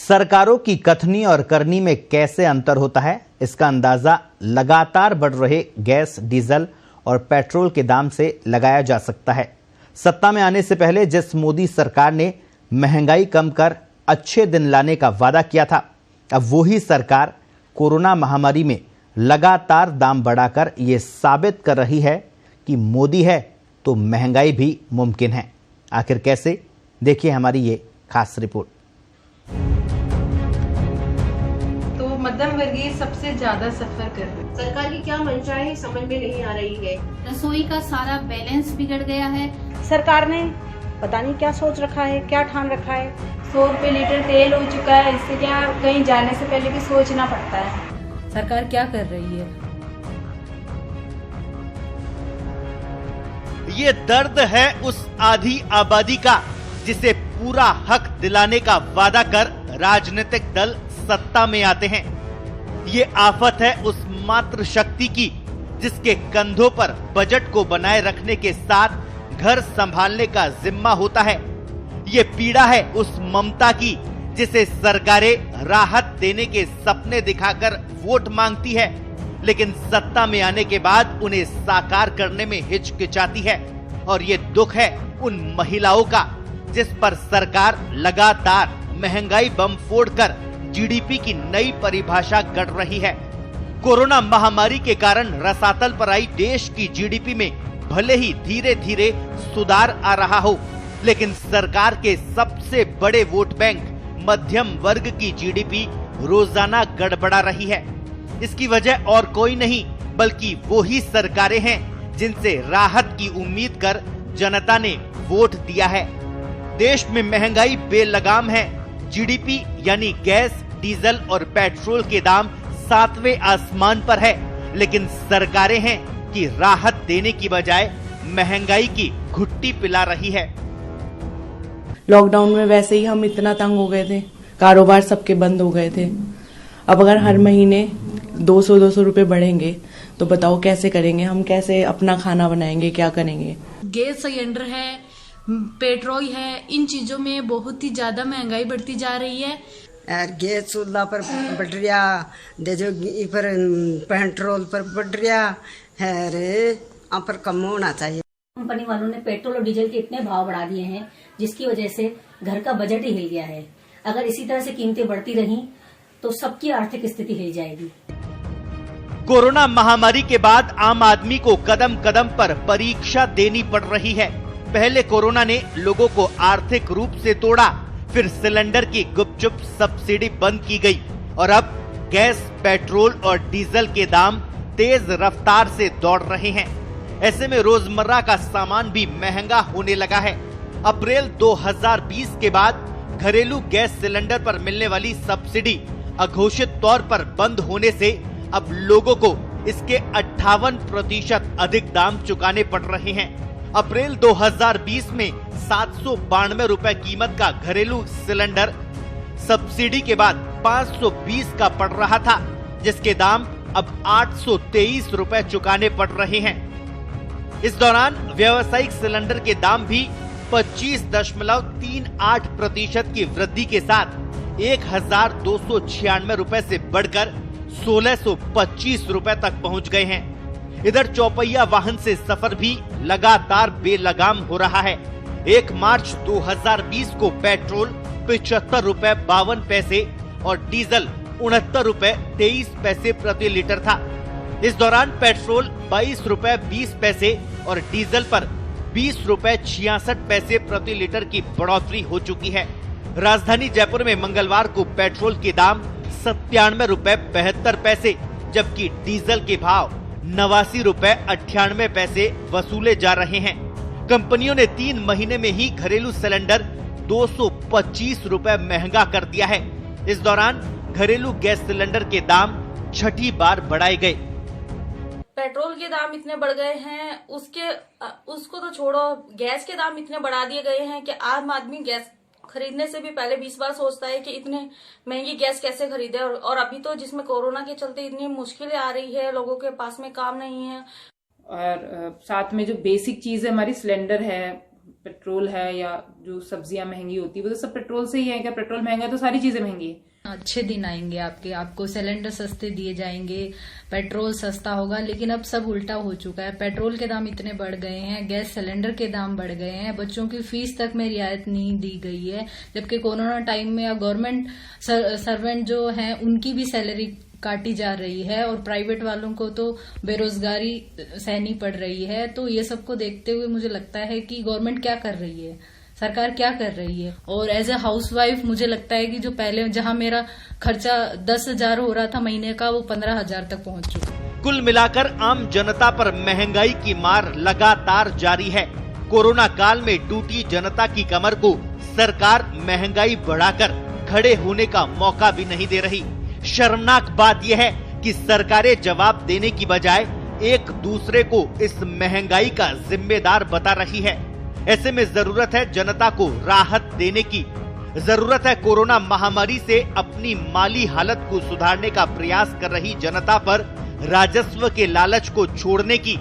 सरकारों की कथनी और करनी में कैसे अंतर होता है, इसका अंदाजा लगातार बढ़ रहे गैस, डीजल और पेट्रोल के दाम से लगाया जा सकता है। सत्ता में आने से पहले जिस मोदी सरकार ने महंगाई कम कर अच्छे दिन लाने का वादा किया था, अब वही सरकार कोरोना महामारी में लगातार दाम बढ़ाकर ये साबित कर रही है कि मोदी है तो महंगाई भी मुमकिन है। आखिर कैसे, देखिए हमारी ये खास रिपोर्ट। तो मध्यम वर्गीय सबसे ज्यादा सफर कर रहे हैं। सरकार की क्या मंशा है समझ में नहीं आ रही है। रसोई का सारा बैलेंस बिगड़ गया है। सरकार ने पता नहीं क्या सोच रखा है, क्या ठान रखा है। 100 रुपए लीटर तेल हो चुका है, इससे क्या कहीं जाने से पहले भी सोचना पड़ता है। सरकार क्या कर रही है? ये दर्द है उस आधी आबादी का जिसे पूरा हक दिलाने का वादा कर राजनीतिक दल सत्ता में आते हैं। ये आफत है उस मात्र शक्ति की जिसके कंधों पर बजट को बनाए रखने के साथ घर संभालने का जिम्मा होता है। ये पीड़ा है उस ममता की जिसे सरकारें राहत देने के सपने दिखाकर वोट मांगती है, लेकिन सत्ता में आने के बाद उन्हें साकार करने में हिचकिचाती है। और ये दुख है उन महिलाओं का जिस पर सरकार लगातार महंगाई बम फोड़कर जीडीपी की नई परिभाषा गढ़ रही है। कोरोना महामारी के कारण रसातल पर आई देश की जीडीपी में भले ही धीरे धीरे सुधार आ रहा हो, लेकिन सरकार के सबसे बड़े वोट बैंक मध्यम वर्ग की जीडीपी रोजाना गड़बड़ा रही है। इसकी वजह और कोई नहीं बल्कि वो ही सरकारें हैं जिनसे राहत की उम्मीद कर जनता ने वोट दिया है। देश में महंगाई बेलगाम है। जीडीपी यानी गैस, डीजल और पेट्रोल के दाम 7वें आसमान पर है, लेकिन सरकारें हैं कि राहत देने की बजाय महंगाई की घुट्टी पिला रही है। लॉकडाउन में वैसे ही हम इतना तंग हो गए थे, कारोबार सबके बंद हो गए थे। अब अगर हर महीने 200 रुपए बढ़ेंगे तो बताओ कैसे करेंगे हम, कैसे अपना खाना बनाएंगे, क्या करेंगे। गैस सिलेंडर है, पेट्रोल है, इन चीजों में बहुत ही ज्यादा महंगाई बढ़ती जा रही है। गैस चूल्हा पर बढ़ रहा दे जो पर पेट्रोल पर बढ़ रहा है रे, आप पर कम होना चाहिए। कंपनी वालों ने पेट्रोल और डीजल के इतने भाव बढ़ा दिए हैं जिसकी वजह से घर का बजट ही हिल गया है। अगर इसी तरह से कीमतें बढ़ती रहीं तो सबकी आर्थिक स्थिति हिल जाएगी। कोरोना महामारी के बाद आम आदमी को कदम कदम पर परीक्षा देनी पड़ रही है। पहले कोरोना ने लोगों को आर्थिक रूप से तोड़ा, फिर सिलेंडर की गुपचुप सब्सिडी बंद की गई और अब गैस, पेट्रोल और डीजल के दाम तेज रफ्तार से दौड़ रहे हैं। ऐसे में रोजमर्रा का सामान भी महंगा होने लगा है। अप्रैल 2020 के बाद घरेलू गैस सिलेंडर पर मिलने वाली सब्सिडी अघोषित तौर पर बंद होने से अब लोगों को इसके 58% अधिक दाम चुकाने पड़ रहे हैं। अप्रैल 2020 में 792 रुपए कीमत का घरेलू सिलेंडर सब्सिडी के बाद 520 का पड़ रहा था, जिसके दाम अब 823 रुपए चुकाने पड़ रहे हैं। इस दौरान व्यावसायिक सिलेंडर के दाम भी 25.38% की वृद्धि के साथ 1296 रुपए से बढ़कर 1625 रुपए तक पहुंच गए हैं। इधर चौपहिया वाहन से सफर भी लगातार बेलगाम हो रहा है। 1 मार्च 2020 को पेट्रोल 75 रुपए 52 पैसे और डीजल 69 रुपए 23 पैसे प्रति लीटर था। इस दौरान पेट्रोल 22 रुपए 20 पैसे और डीजल पर 20 रुपए 66 पैसे प्रति लीटर की बढ़ोतरी हो चुकी है। राजधानी जयपुर में मंगलवार को पेट्रोल के दाम 97 रुपए 72 पैसे जबकि डीजल के भाव 89 रुपए 98 पैसे वसूले जा रहे हैं। कंपनियों ने 3 महीने में ही घरेलू सिलेंडर 225 रुपए महंगा कर दिया है। इस दौरान घरेलू गैस सिलेंडर के दाम छठी बार बढ़ाए गए। पेट्रोल के दाम इतने बढ़ गए हैं, उसको तो छोड़ो, गैस के दाम इतने बढ़ा दिए गए हैं कि आम आदमी गैस खरीदने से भी पहले 20 बार सोचता है कि इतने महंगी गैस कैसे खरीदे। और अभी तो जिसमें कोरोना के चलते इतनी मुश्किलें आ रही है, लोगों के पास में काम नहीं है। और साथ में जो बेसिक चीज है हमारी सिलेंडर है, पेट्रोल है या जो सब्जियां महंगी होती है वो तो सब पेट्रोल से ही है। क्या पेट्रोल महंगा है तो सारी चीजें महंगी है। अच्छे दिन आएंगे आपको सिलेंडर सस्ते दिए जाएंगे, पेट्रोल सस्ता होगा, लेकिन अब सब उल्टा हो चुका है। पेट्रोल के दाम इतने बढ़ गए हैं, गैस सिलेंडर के दाम बढ़ गए हैं, बच्चों की फीस तक में रियायत नहीं दी गई है, जबकि कोरोना टाइम में अब गवर्नमेंट सर्वेंट जो हैं उनकी भी सैलरी काटी जा रही है और प्राइवेट वालों को तो बेरोजगारी सहनी पड़ रही है। तो ये सबको देखते हुए मुझे लगता है कि गवर्नमेंट क्या कर रही है, सरकार क्या कर रही है। और एज ए हाउसवाइफ मुझे लगता है कि जो पहले जहां मेरा खर्चा 10,000 हो रहा था महीने का, वो 15,000 तक पहुंच चुका। कुल मिलाकर आम जनता पर महंगाई की मार लगातार जारी है। कोरोना काल में टूटी जनता की कमर को सरकार महंगाई बढ़ाकर खड़े होने का मौका भी नहीं दे रही। शर्मनाक बात यह है कि सरकारें जवाब देने की बजाय एक दूसरे को इस महंगाई का जिम्मेदार बता रही है। ऐसे में जरूरत है जनता को राहत देने की, जरूरत है कोरोना महामारी से अपनी माली हालत को सुधारने का प्रयास कर रही जनता पर राजस्व के लालच को छोड़ने की।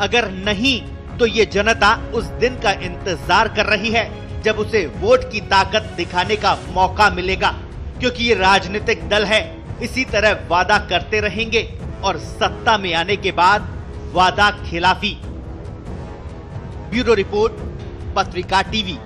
अगर नहीं तो ये जनता उस दिन का इंतजार कर रही है जब उसे वोट की ताकत दिखाने का मौका मिलेगा, क्योंकि ये राजनीतिक दल है, इसी तरह वादा करते रहेंगे और सत्ता में आने के बाद वादा खिलाफी। ब्यूरो रिपोर्ट, पत्रिका टीवी।